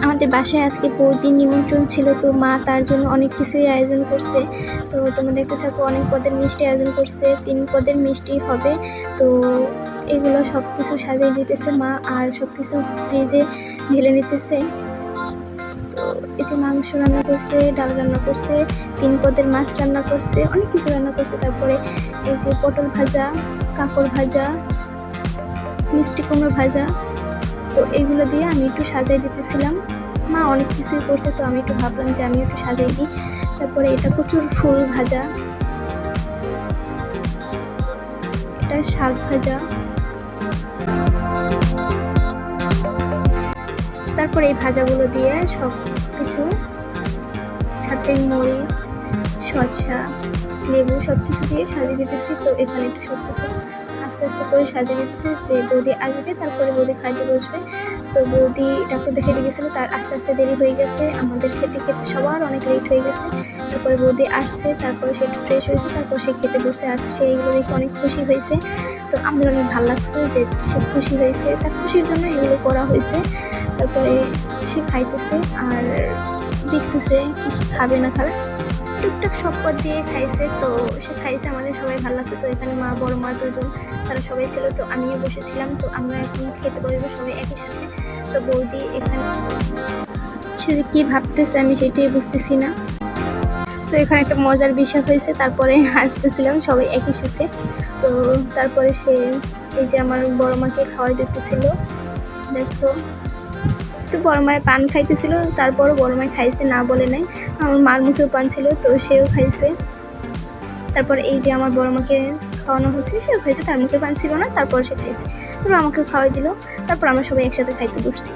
আমাদের বাসায় আজকে বৌদির নিমন্ত্রণ ছিল, তো মা তার জন্য অনেক কিছুই আয়োজন করছে। তো তোমরা দেখতে থাকো, অনেক পদের মিষ্টি আয়োজন করছে, 3 পদের মিষ্টি হবে। তো এগুলো সব কিছু সাজিয়ে দিতেছে মা, আর সব কিছু ফ্রিজে ঢেলে নিতেছে। তো এই যে মাংস রান্না করছে, ডাল রান্না করছে, 3 পদের মাছ রান্না করছে, অনেক কিছু রান্না করছে। তারপরে এই যে পটল ভাজা, কাঁকড় ভাজা, মিষ্টি কুমড়ো ভাজা। তো এগুলো দিয়ে আমি একটু সাজাই দিতেছিলাম। মা অনেক কিছুই করছে, তো আমি একটু ভাবলাম যে আমি একটু সাজাই দিই। তারপরে এটা কচুর ফুল ভাজা, এটা শাক ভাজা। তারপরে এই ভাজাগুলো দিয়ে সব কিছু, সাথে মরিচ, শসা, লেবু সব কিছু দিয়ে সাজিয়ে দিতেছি। তো এখানে একটু সব কিছু আস্তে আস্তে করে সাজিয়ে দিতেছি, যে বৌদি আসবে তারপরে বৌদি খাইতে বসবে। তো বৌদি ডাক্তার দেখাইতে গেছিলো, তার আস্তে আস্তে দেরি হয়ে গেছে, আমাদের খেতে খেতে সবার অনেক লেট হয়ে গেছে। তারপরে বৌদি আসছে, তারপরে সে একটু ফ্রেশ হয়েছে, তারপর সে খেতে বসে, আর সে এগুলো দেখে অনেক খুশি হয়েছে। তো আমাদের অনেক ভালো লাগছে যে সে খুশি হয়েছে, তার খুশির জন্য এগুলো করা হয়েছে। তারপরে সে খাইতেছে আর দেখতেছে কি খাবে না খাবে, টুকটাক সব পদ দিয়ে খাইছে। তো সে খাইছে, আমাদের সবাই ভালো লাগছে। তো এখানে মা, বড় মা দুজন, তারা সবাই ছিল। তো আমিও বসেছিলাম। তো আমরা এখন খেতে বসবো সবাই একই সাথে। তো বৌদি এখানে সে যে কী ভাবতেছে আমি সেটাই বুঝতেছি না। তো এখানে একটা মজার বিষয় হয়েছে, তারপরে হাসতেছিলাম সবাই একই সাথে। তো তারপরে সে এই যে আমার বড় মাকে খাওয়াই দিতেছিল, দেখো। তো বড় মায়ের পান খাইতেছিল, তারপরও বড় মায় খাইছে, না বলে নাই। আমার মার মুখেও পান ছিল, তো সেও খাইছে। তারপর এই যে আমার বড় মাকে খাওয়ানো হচ্ছে, সেও খাইছে, তার মুখে পান ছিল না, তারপর সে খাইছে। তারপর আমাকেও খাওয়াই দিল। তারপর আমরা সবাই একসাথে খাইতে বসছি।